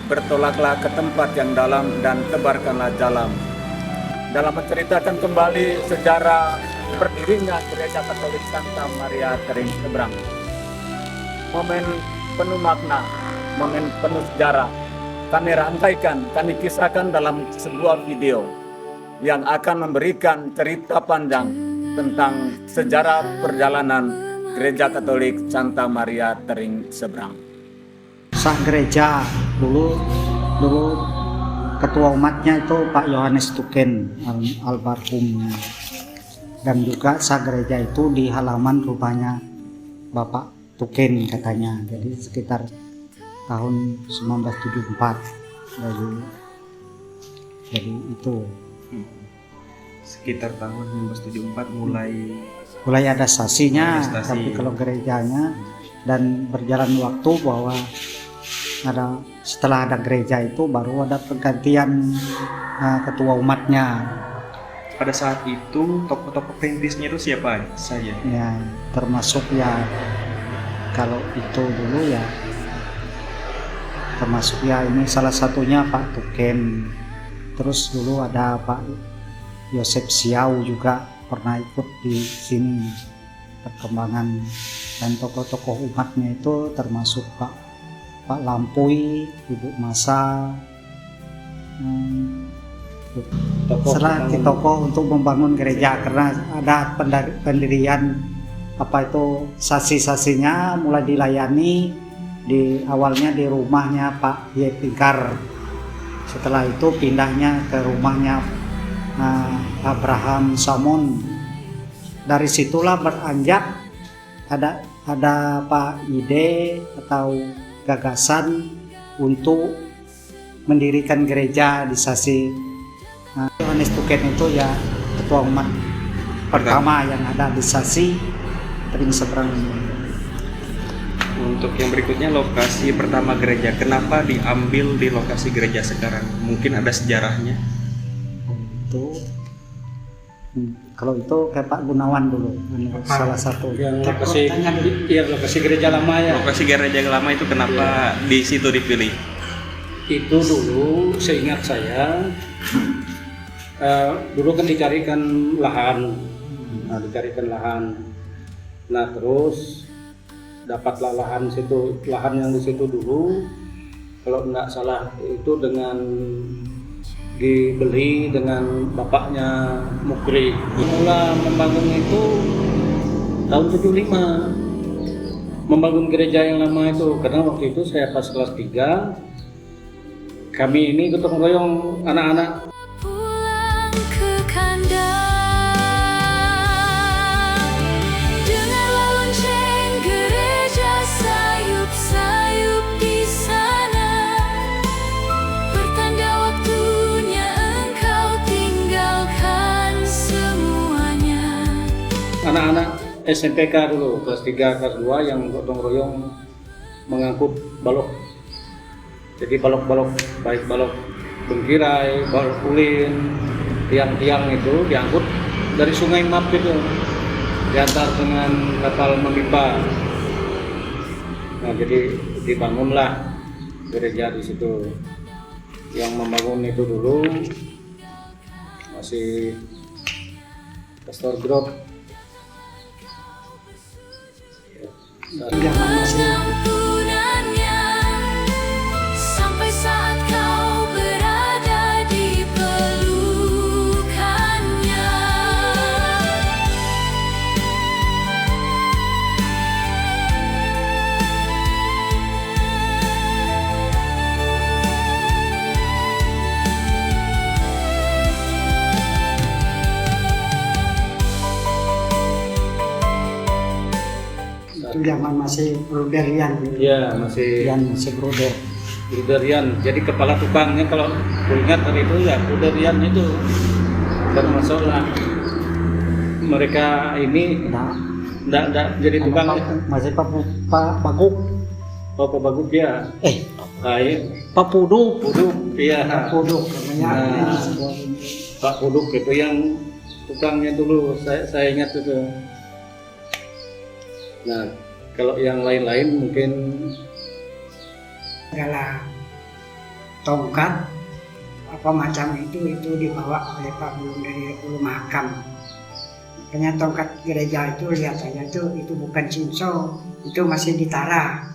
bertolaklah ke tempat yang dalam dan tebarkanlah jalan. Dalam menceritakan kembali sejarah berdirinya Gereja Katolik Santa Maria Tering Seberang. Momen penuh makna, momen penuh sejarah, kami rangkaikan, kami kisahkan dalam sebuah video yang akan memberikan cerita panjang tentang sejarah perjalanan Gereja Katolik Santa Maria Tering Seberang. Sah gereja dulu ketua umatnya itu Pak Yohanes Tuken almarhumnya, dan juga sah gereja itu di halaman rumahnya Bapak Tuken katanya, jadi sekitar tahun 1974 jadi itu sekitar tahun 1974 mulai ada stasinya, stasi. tapi kalau gerejanya dan berjalan waktu bahwa setelah ada gereja itu baru ada pergantian ketua umatnya. Pada saat itu tokoh-tokoh perintisnya itu siapa saja? Ya, termasuk ya kalau itu dulu ya termasuk ya ini salah satunya Pak Tuken. Terus dulu ada Pak Yosep Siau juga pernah ikut di sini perkembangan, dan tokoh-tokoh umatnya itu termasuk Pak Lampuy, Ibu Masa, tokoh untuk membangun gereja, karena ada pendirian sasi-sasinya mulai dilayani di awalnya di rumahnya Pak Yepingkar. Setelah itu pindahnya ke rumahnya Abraham Samon. Dari situlah beranjak ada Pak ide atau gagasan untuk mendirikan gereja di Sasi. Yohanes Tuken itu ya ketua umat pertama yang ada di Sasi Tering Seberang. Untuk yang berikutnya, lokasi pertama gereja, kenapa diambil di lokasi gereja sekarang? Mungkin ada sejarahnya. Kalau itu kayak Pak Gunawan dulu, salah satu yang lokasi gereja lama ya. Lokasi gereja lama itu kenapa di situ dipilih? Itu dulu seingat saya dulu kan dicarikan lahan. Nah terus dapatlah lahan yang di situ dulu, kalau nggak salah itu dibeli dengan bapaknya Mukri. Mula membangun itu tahun 75, membangun gereja yang lama itu, karena waktu itu saya pas kelas 3, kami ini gotong royong anak-anak. Anak-anak SMPK dulu, kelas 3, kelas 2 yang gotong royong mengangkut balok. Jadi balok-balok, baik balok bengkirai, balok ulin, tiang-tiang itu diangkut dari Sungai Map itu, diantar dengan kapal Memipa. Nah jadi dibangunlah gereja di situ. Yang membangun itu dulu masih Pastor Grok. Sampai saat kau berada di pelukannya. itu zaman masih Broderian. Iya, masih Broder. Broderian. Jadi kepala tukangnya kalau ingat hari itu ya Broderian itu termasuklah mereka ini enggak jadi tukang. Masih Pak Baguk. Pak Baguk ya. Pak Puduk. Iya. Pak Puduk. Pak Puduk itu yang tukangnya dulu, saya ingat itu. Nah, kalau yang lain-lain mungkin tongkat apa macam itu dibawa oleh Pak Bulung dari Ulu Mahakam. Makanya tongkat gereja itu lihat aja itu bukan cincau, itu masih ditara.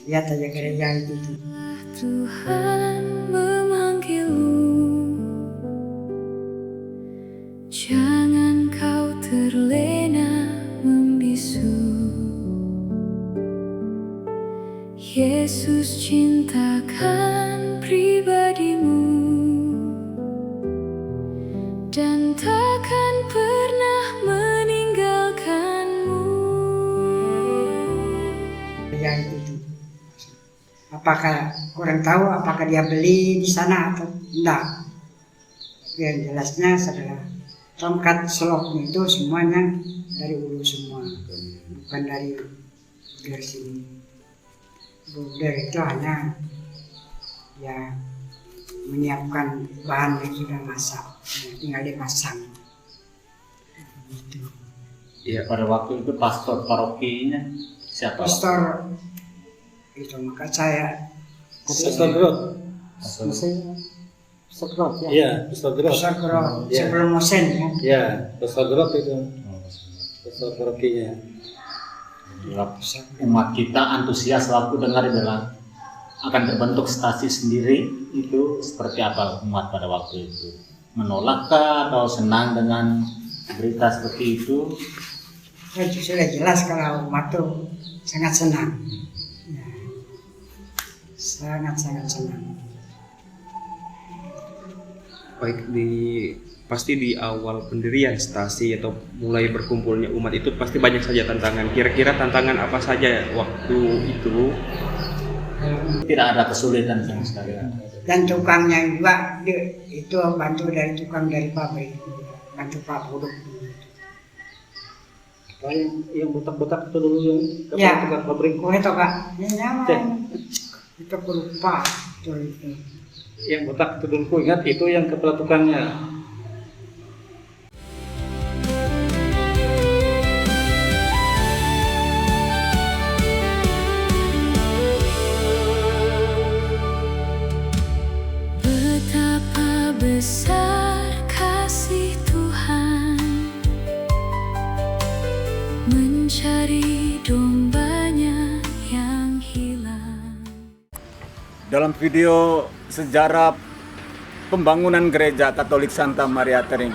Lihat aja gereja itu tuh. Tuhan memanggilmu, jangan kau terlena membisu. Yesus cintakan pribadimu dan takkan pernah meninggalkanmu. Gereja itu tuh. Apakah kurang tahu apakah dia beli di sana atau enggak? Yang jelasnya adalah tongkat seloknya itu semuanya dari Ulu semua, bukan dari sini. Buder itu hanya ya menyiapkan bahan yang sudah masak, tinggal dipasang. Gitu. Iya. Pada waktu itu pastor parokinya siapa? Pastor itu maka saya Pastor Grot. Iya, Pastor Grot. Pastor Gro, Iya. sebelum Mosen ya. Iya, Pastor Grot itu. Pastor parokinya. Umat kita antusias waktu dengar bilang akan terbentuk stasi sendiri, itu seperti apa umat pada waktu itu? Menolakkah atau senang dengan berita seperti itu? Ya, sudah jelas kalau umat itu sangat senang. Ya. Sangat senang. Baik, pasti di awal pendirian stasi atau mulai berkumpulnya umat itu pasti banyak saja tantangan. Kira-kira tantangan apa saja waktu itu? Tidak ada kesulitan sama sekali. Dan tukangnya juga itu bantu dari tukang dari pabrik, bantu Pak Buduk. Yang botak-botak itu dulu yang Ya. tukang pabrik. Kue toh Kak, ini nama Cek. itu aku lupa itu. Yang botak itu dulu ku ingat itu yang kepala tukangnya. Betapa besar kasih Tuhan mencari dombanya yang hilang. Dalam video sejarah pembangunan gereja Katolik Santa Maria Tering,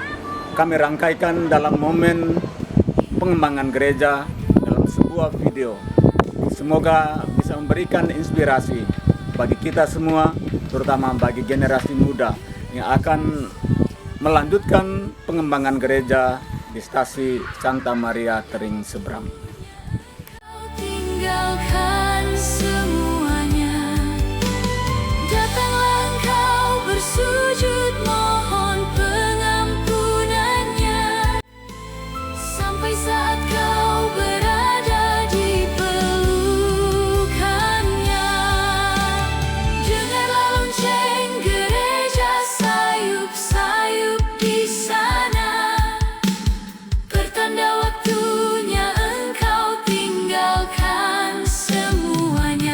kami rangkaikan dalam momen pengembangan gereja dalam sebuah video. Semoga bisa memberikan inspirasi bagi kita semua, terutama bagi generasi muda yang akan melanjutkan pengembangan gereja di stasi Santa Maria Tering Seberang. Kau tinggalkan semuanya, datanglah engkau bersujud mohon pengampunannya, sampai saat kau berada di pelukannya. Dengarlah lonceng gereja sayup-sayup di sana, pertanda waktunya engkau tinggalkan semuanya.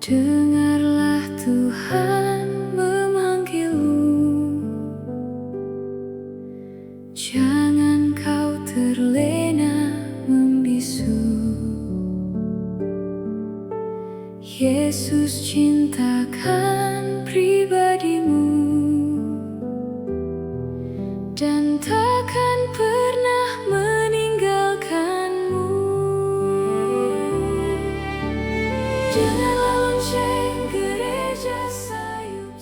Dengarlah Tuhan memanggilmu. Jangan kau terlena membisu. Yesus cintakan pribadimu dan takkan pernah meninggalkanmu. Dengarlah lonceng gereja sayup.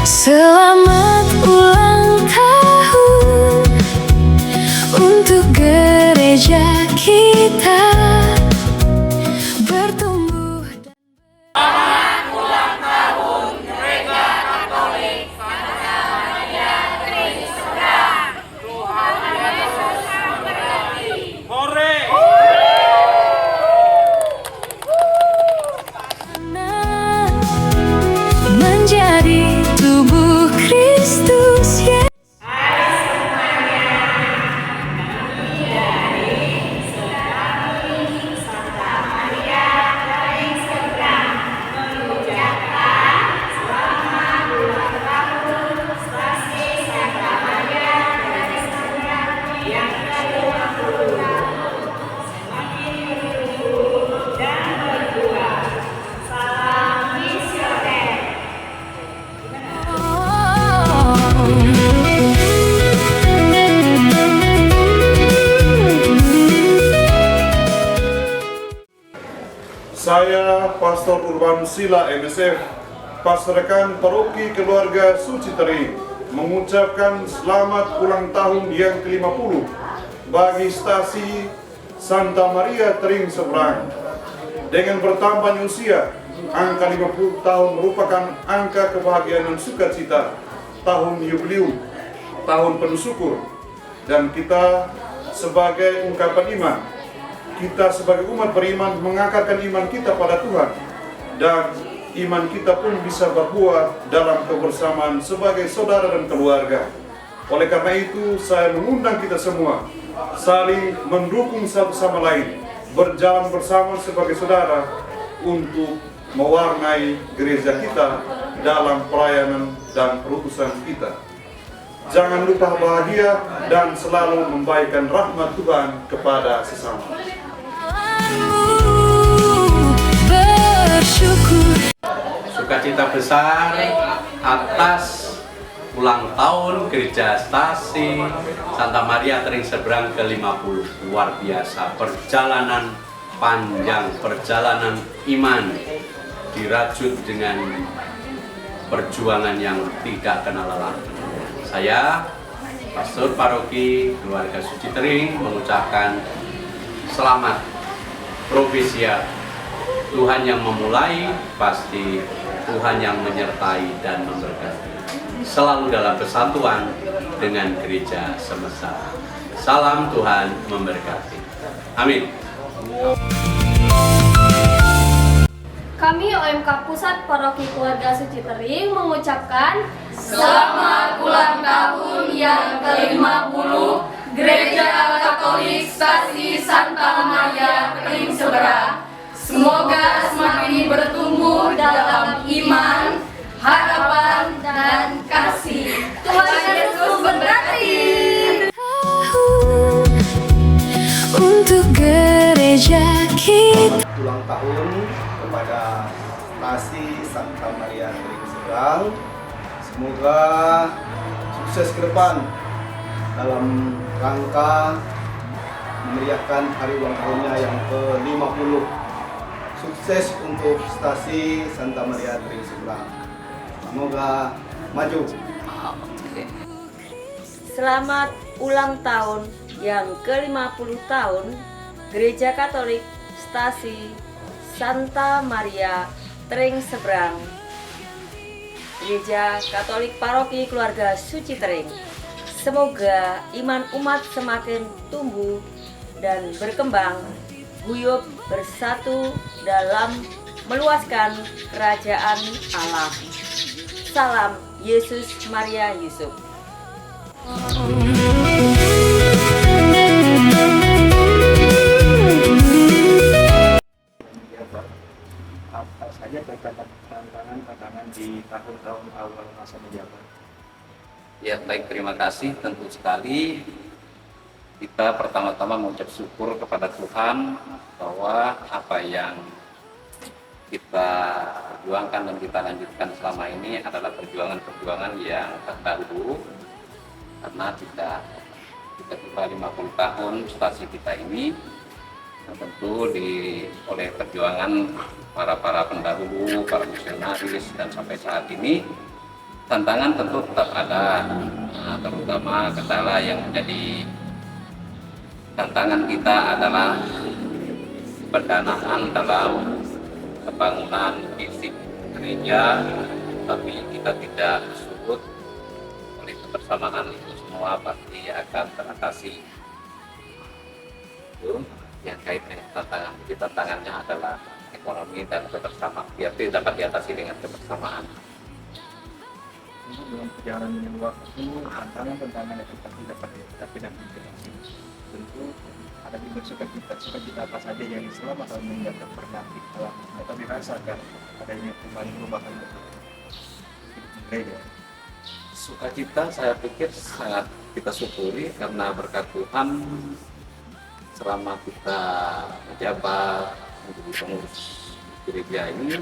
Selamat ulang tahun untuk gereja kita bertumbuh dan menjadi tubuh Kristus Yesus. Saya, Pastor Urban Sila MSF, Pastorekan Paroki Keluarga Suci Tering, mengucapkan selamat ulang tahun yang ke-50 bagi stasi Santa Maria Tering Seberang. Dengan bertambahnya usia, angka 50 tahun merupakan angka kebahagiaan dan sukacita, tahun jubileum, tahun penuh syukur, dan kita sebagai ungkapan iman, kita sebagai umat beriman mengakarkan iman kita pada Tuhan, dan iman kita pun bisa berbuah dalam kebersamaan sebagai saudara dan keluarga. Oleh karena itu, saya mengundang kita semua saling mendukung satu sama lain, berjalan bersama sebagai saudara untuk mewarnai gereja kita dalam pelayanan dan perutusan kita. Jangan lupa bahagia dan selalu membaikkan rahmat Tuhan kepada sesama. Sukacita besar atas ulang tahun Gereja Stasi Santa Maria Tering Seberang ke-50. Luar biasa, perjalanan panjang, perjalanan iman dirajut dengan perjuangan yang tidak kenal lelah. Saya, Pastor Paroki Keluarga Suci Tering, mengucapkan selamat Propisia. Tuhan yang memulai, pasti Tuhan yang menyertai dan memberkati. Selalu dalam kesatuan dengan gereja semesta. Salam, Tuhan memberkati. Amin. Kami OMK Pusat Paroki Keluarga Suci Tering mengucapkan selamat ulang tahun yang ke-50 Gereja Katolik Stasi Santa Maria Tering Seberang. Semoga semakin bertumbuh dalam iman, harapan, dan kasih. Tuhan Yesus memberkati. Untuk gereja kita. Ulang tahun kepada Stasi Santa Maria Tering Seberang. Semoga sukses ke depan dalam rangka memeriahkan hari ulang tahunnya yang ke-50. Sukses untuk Stasi Santa Maria Tering Seberang. Semoga maju. Selamat ulang tahun yang ke-50 tahun Gereja Katolik Stasi Santa Maria Tering Seberang. Gereja Katolik Paroki Keluarga Suci Tering. Semoga iman umat semakin tumbuh dan berkembang, guyup bersatu dalam meluaskan kerajaan Allah. Salam Yesus Maria Yusuf. Apa saja tantangan di tahun-tahun awal masa menjabat? Ya baik, terima kasih. Tentu sekali kita pertama-tama mengucap syukur kepada Tuhan bahwa apa yang kita perjuangkan dan kita lanjutkan selama ini adalah perjuangan-perjuangan yang terdahulu, karena kita tiba 50 tahun stasi kita ini, dan tentu oleh perjuangan para pendahulu, para misionaris, dan sampai saat ini tantangan tentu tetap ada, terutama kendala yang menjadi tantangan kita adalah pendanaan dalam pembangunan fisik gereja, tapi kita tidak surut. Oleh kebersamaan itu semua pasti akan teratasi. Itu yang kaitannya tantangan. Jadi tantangannya adalah ekonomi dan kebersamaan. Biar dapat diatasi dengan kebersamaan. Dalam perjalanan waktu, tantangan yang kita dapat diatasi. Tentu ada juga sukacita apa saja yang selama tahun ini dapat pernah dialami atau dirasakan adanya perubahan gereja. Sukacita saya pikir sangat kita syukuri karena berkat Tuhan selama kita menjabat menjadi pengurus gereja ini,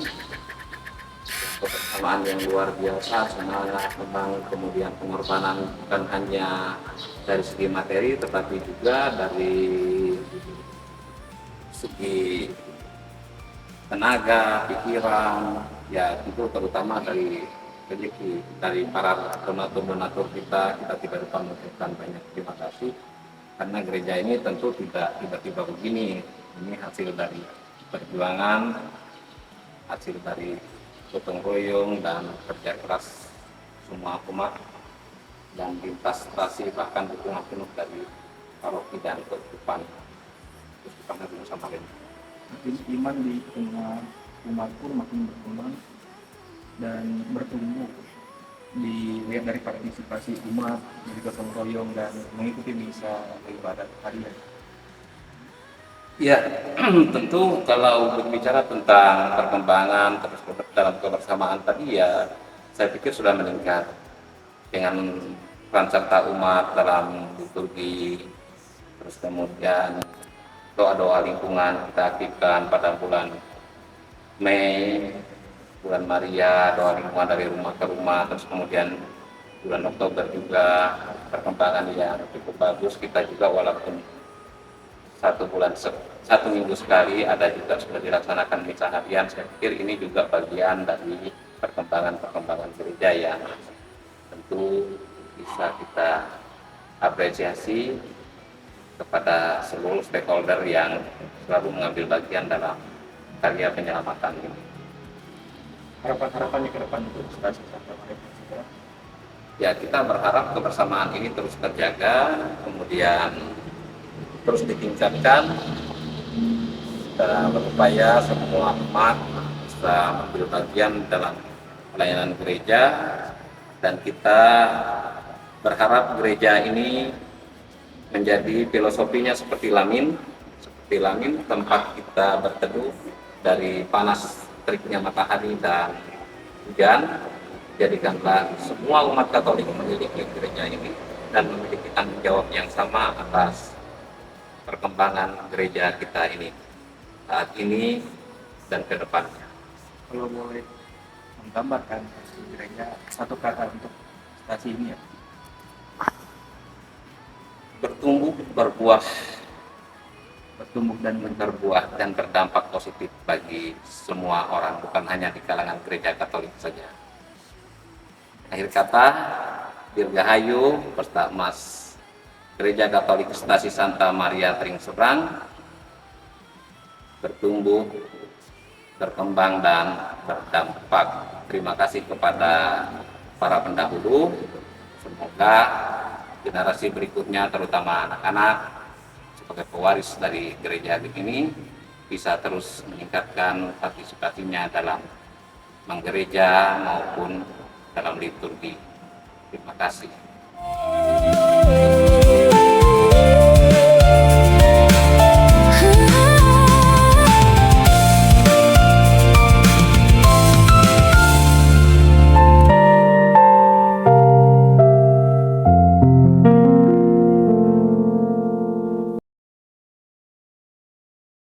kebersamaan yang luar biasa, semangat, membangun, kemudian pengorbanan bukan hanya dari segi materi tetapi juga dari segi tenaga, pikiran, ya itu terutama dari rezeki dari para donatur kita tidak lupa mengucapkan banyak terima kasih, karena gereja ini tentu tidak tiba-tiba begini. Ini hasil dari perjuangan, hasil dari gotong royong dan kerja keras semua umat dan lintas stasi, bahkan dukungan penuh dari paroki dan kehidupan bersama lain. Iman di tengah umat pun makin berkembang dan bertumbuh dilihat dari partisipasi umat jadi gotong royong dan mengikuti misa ibadat harian. Ya, tentu kalau berbicara tentang perkembangan terus dalam kebersamaan tadi, ya saya pikir sudah meningkat dengan peran serta umat dalam liturgi, terus kemudian doa-doa lingkungan kita aktifkan pada bulan Mei, bulan Maria, doa lingkungan dari rumah ke rumah, terus kemudian bulan Oktober juga perkembangan yang cukup bagus. Kita juga walaupun satu minggu sekali ada juga sudah dilaksanakan misa harian. Saya pikir ini juga bagian dari perkembangan gereja yang tentu bisa kita apresiasi kepada seluruh stakeholder yang selalu mengambil bagian dalam karya penyelamatan ini. Harapan-harapannya ke depan untuk stasi Santa Maria. Ya, kita berharap kebersamaan ini terus terjaga, kemudian terus ditingkatkan, berupaya semua umat bisa mengambil bagian dalam pelayanan gereja, dan kita berharap gereja ini menjadi filosofinya seperti lamin, tempat kita berteduh dari panas teriknya matahari dan hujan. Jadikanlah semua umat Katolik memiliki gereja ini dan memiliki tanggung jawab yang sama atas perkembangan gereja kita ini saat ini dan ke depannya. Kalau boleh menggambarkan gereja satu kata untuk stasi ini ya. Bertumbuh dan berbuah dan berdampak positif bagi semua orang, bukan hanya di kalangan gereja Katolik saja. Akhir kata, Dirgahayu Pesta Emas Gereja Katolik Stasi Santa Maria Tering Seberang bertumbuh, berkembang dan berdampak. Terima kasih kepada para pendahulu. Semoga generasi berikutnya, terutama anak-anak sebagai pewaris dari gereja ini, bisa terus meningkatkan partisipasinya dalam menggereja maupun dalam liturgi. Terima kasih.